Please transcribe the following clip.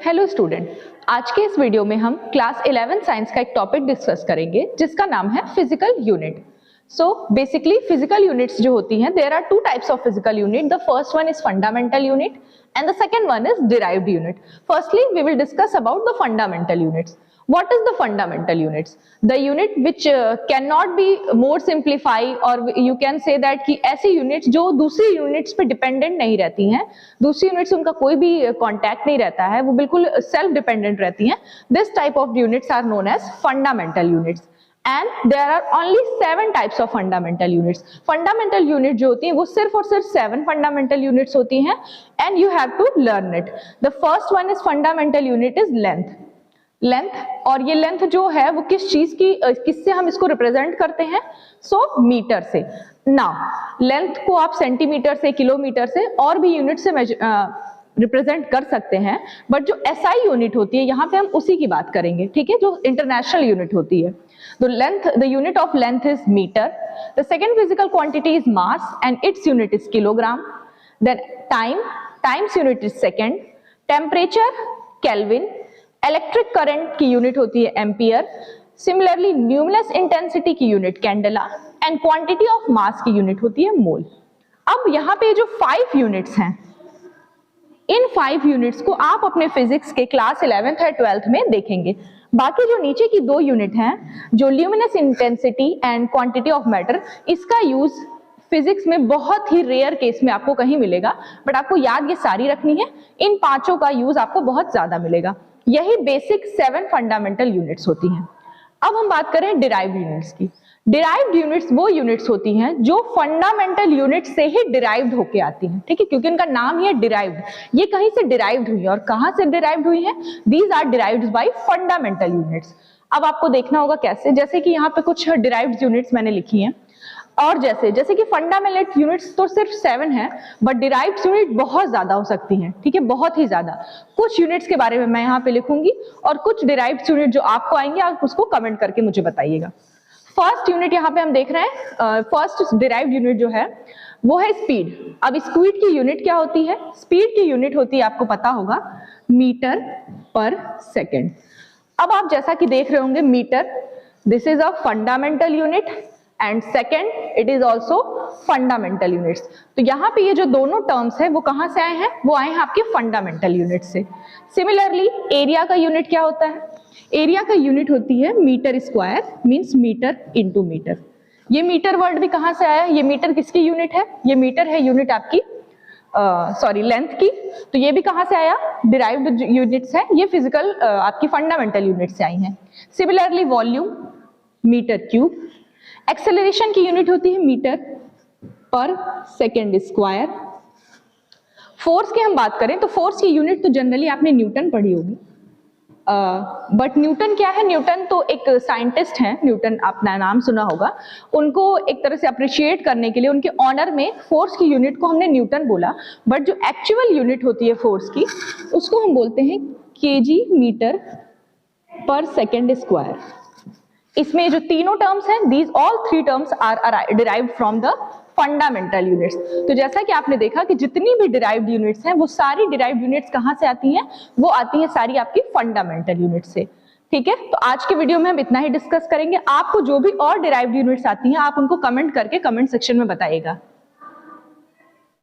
Hello student, आज के इस वीडियो में हम क्लास 11 साइंस का एक टॉपिक डिस्कस करेंगे जिसका नाम है physical unit. So basically physical units जो होती हैं, there are two types of physical unit. The first one is fundamental unit and the second one is derived unit. Firstly, we will discuss about the fundamental units. What is the fundamental units? The unit which cannot be more simplified, or you can say that कि ऐसी units जो दूसरी units पे dependent नहीं रहती हैं, दूसरी units उनका कोई भी contact नहीं रहता है, वो बिल्कुल self dependent रहती हैं. This type of units are known as fundamental units. And there are only 7 types of fundamental units. Fundamental unit जो होती हैं वो सिर्फ और सिर्फ 7 fundamental units होती हैं, and you have to learn it. The first one is fundamental unit is length. Length, और ये length जो है वो किस चीज की, किससे हम इसको रिप्रेजेंट करते हैं? So मीटर से. Now length को आप सेंटीमीटर से, किलोमीटर से और भी यूनिट से रिप्रेजेंट कर सकते हैं, बट जो SI यूनिट होती है यहाँ पे हम उसी की बात करेंगे, ठीक है, जो इंटरनेशनल यूनिट होती है. The unit of length is meter. The second physical quantity is mass and its unit is kilogram. Then time's unit is second. Temperature, Kelvin. Electric current की unit होती है ampere. Similarly, luminous intensity की unit candela and quantity of mass की unit होती है mole. अब यहाँ पे जो 5 units हैं, इन 5 यूनिट्स को आप अपने फिजिक्स के क्लास 11th और 12th में देखेंगे. बाकी जो नीचे की 2 यूनिट हैं, जो luminous intensity and quantity of matter, इसका यूज फिजिक्स में बहुत ही रेयर केस में आपको कहीं मिलेगा, बट आपको याद ये सारी रखनी है. इन 5 का यूज आपको बहुत ज्यादा मिलेगा. यही बेसिक 7 फंडामेंटल यूनिट्स होती हैं. अब हम बात करें डिराइव्ड यूनिट्स की. डिराइव्ड यूनिट्स वो यूनिट्स होती हैं जो फंडामेंटल यूनिट से ही डिराइव्ड होके आती हैं, ठीक है, क्योंकि इनका नाम ही है डिराइव्ड. ये कहीं से डिराइव्ड हुई है, और कहां से डिराइव्ड हुई है? These are derived by fundamental units. अब आपको देखना होगा कैसे, जैसे कि यहाँ पे कुछ डिराइव्ड यूनिट्स मैंने लिखी हैं, और जैसे कि फंडामेंटल यूनिट्स तो सिर्फ 7 हैं, बट डिराइव्ड यूनिट बहुत ज्यादा हो सकती हैं, ठीक है, बहुत ही ज्यादा. कुछ यूनिट्स के बारे में मैं यहाँ पे लिखूंगी, और कुछ डिराइव्ड यूनिट जो आपको आएंगे आप उसको कमेंट करके मुझे बताइएगा. फर्स्ट यूनिट यहाँ पे हम देख रहे हैं, फर्स्ट डिराइव्ड यूनिट जो है वो है स्पीड. अब स्पीड की यूनिट क्या होती है? स्पीड की यूनिट होती है, आपको पता होगा, मीटर पर सेकेंड. अब आप जैसा कि देख रहे होंगे metre, this is a fundamental unit, and second it is also fundamental units. तो यहाँ पे ये जो दोनों टर्म्स है वो कहाँ से आए हैं? वो आए हैं आपके फंडामेंटल यूनिट से. सिमिलरली एरिया का यूनिट क्या होता है? एरिया का यूनिट होती है metre square, means metre into metre. ये मीटर वर्ड भी कहां से आया? ये मीटर किसकी यूनिट है? ये मीटर है यूनिट आपकी लेंथ की. तो ये भी कहां से आया? डिराइव्ड यूनिट्स है, ये फिजिकल आपकी फंडामेंटल यूनिट से आई हैं. Similarly volume, metre cube. Acceleration की यूनिट होती है metre per second square. Force की हम बात करें तो फोर्स की यूनिट तो जनरली आपने न्यूटन पढ़ी होगी, बट न्यूटन क्या है? न्यूटन तो एक साइंटिस्ट हैं, न्यूटन आपने नाम सुना होगा. उनको एक तरह से अप्रिशिएट करने के लिए उनके ऑनर में फोर्स की यूनिट को हमने न्यूटन बोला, बट जो एक्चुअल यूनिट होती है फोर्स की उसको हम बोलते हैं KG metre per second square. इसमें जो तीनों टर्म्स हैं, these all 3 terms are derived from the fundamental units. तो जैसा कि आपने देखा कि जितनी भी डिराइव्ड यूनिट्स हैं वो सारी डिराइव्ड यूनिट्स कहां से आती हैं? वो आती हैं सारी आपकी फंडामेंटल यूनिट से, ठीक है. तो आज के वीडियो में हम इतना ही डिस्कस करेंगे. आपको जो भी और डिराइव्ड यूनिट्स आती हैं आप उनको कमेंट करके कमेंट सेक्शन में बताइएगा.